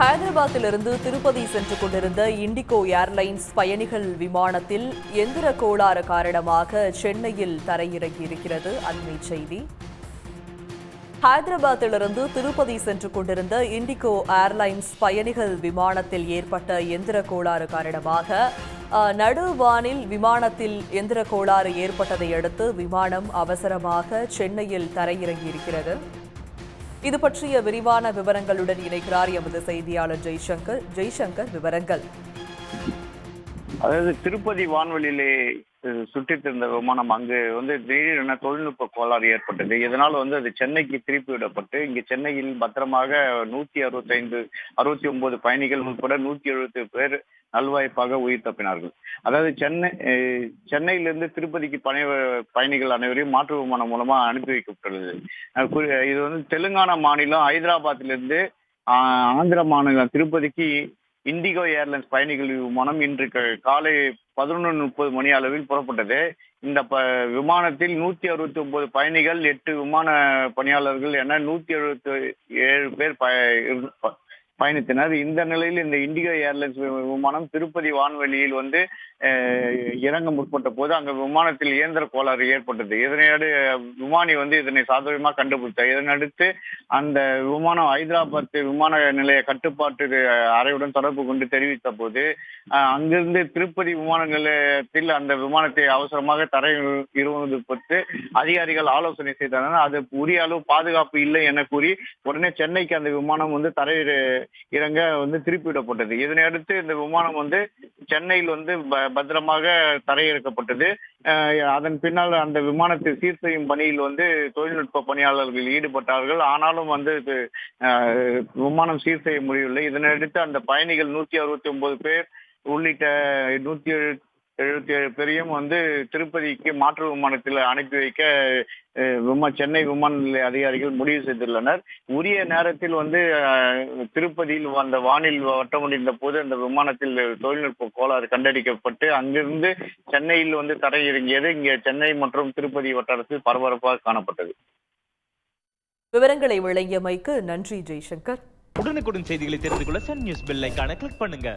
ஹைதராபாத்திலிருந்து திருப்பதி சென்று கொண்டிருந்த indigo airlines பயணிகள் விமானத்தில் எந்திர கோளாறு காரணமாக சென்னையில் தரையிறங்கியிருக்கிறது. அண்மை செய்தி. ஹைதராபாத்திலிருந்து திருப்பதி சென்று கொண்டிருந்த இண்டிகோ ஏர்லைன்ஸ் பயணிகள் விமானத்தில் ஏற்பட்ட எந்திர கோளாறு காரணமாக நடுவானில் விமானத்தில் எந்திர கோளாறு ஏற்பட்டதை அடுத்து விமானம் அவசரமாக சென்னையில் தரையிறங்கியிருக்கிறது. இது பற்றிய விரிவான விவரங்களுடன் இணைக்கிறார் எமது செய்தியாளர் ஜெய்சங்கர். விவரங்கள். அதாவது திருப்பதி வான்வெளியிலே சுற்றித் இருந்த விமானம் அங்கு திடீரென தொழில்நுட்ப கோளாறு ஏற்பட்டது. இதனால் அது சென்னைக்கு திருப்பி விடப்பட்டு இங்கு சென்னையில் பத்திரமாக 169 பயணிகள் உட்பட 170 பேர் நல்வாய்ப்பாக உயிர் தப்பினார்கள். அதாவது சென்னையிலிருந்து திருப்பதிக்கு பயணிகள் அனைவரையும் மாற்று விமானம் மூலமா அனுப்பி வைக்கப்பட்டுள்ளது. இது தெலுங்கானா மாநிலம் ஹைதராபாத்திலிருந்து ஆந்திர மாநிலம் திருப்பதிக்கு இண்டிகோ ஏர்லைன்ஸ் பயணிகள் விமானம் இன்று காலை 11:30 மணி அளவில் புறப்பட்டது. இந்த விமானத்தில் 169 பயணிகள், 8 விமான பணியாளர்கள் என 177 பேர் பயணித்தனர். இந்த நிலையில் இந்த இண்டிகோ ஏர்லைன்ஸ் விமானம் திருப்பதி வான்வெளியில் இறங்க முற்பட்ட போது அங்க விமானத்தில் இயந்திர கோளாறு ஏற்பட்டது. இதனையடு விமானி இதனை சாதகமாக கண்டுபிடித்தார். இதனடுத்து அந்த விமானம் ஹைதராபாத் விமான நிலைய கட்டுப்பாட்டு அறையுடன் தொடர்பு கொண்டு தெரிவித்த போது அங்கிருந்து திருப்பதி விமான நிலையத்தில் அந்த விமானத்தை அவசரமாக தரையிறங்குவது பற்றி அதிகாரிகள் ஆலோசனை செய்தனர். அது உரிய அளவு பாதுகாப்பு இல்லை என கூறி உடனே சென்னைக்கு அந்த விமானம் தரையில் இறங்க திருப்பிவிடப்பட்டது. இதனையடுத்து இந்த விமானம் சென்னையில் பத்திரமாக தரையிறக்கப்பட்டது. அதன் பின்னால் அந்த விமானத்தை சீர் செய்யும் பணியில் தொழில்நுட்ப பணியாளர்கள் ஈடுபட்டார்கள். ஆனாலும் விமானம் சீர் செய்ய முடியவில்லை. இதனையடுத்து அந்த பயணிகள் 169 பேர் உள்ளிட்ட 177 பேரையும் திருப்பதிக்கு மாற்று விமானத்தில் அனுப்பி வைக்க சென்னை விமான நிலைய அதிகாரிகள் முடிவு செய்துள்ளனர். உரிய நேரத்தில் திருப்பதியில் அந்த வானில் வட்டமடைந்த போது அந்த விமானத்தில் தொழில்நுட்ப கோளாறு கண்டறிக்கப்பட்டு அங்கிருந்து சென்னையில் தரையிறங்கியது. இங்கே சென்னை மற்றும் திருப்பதி வட்டாரத்தில் பரபரப்பாக காணப்பட்டது. விவரங்களை வழங்கியமைக்கு நன்றி ஜெய்சங்கர். உடனுக்குடன் செய்திகளை தெரிந்து கொள்ள சன் நியூஸ் பெல் ஐகானை கிளிக் பண்ணுங்க.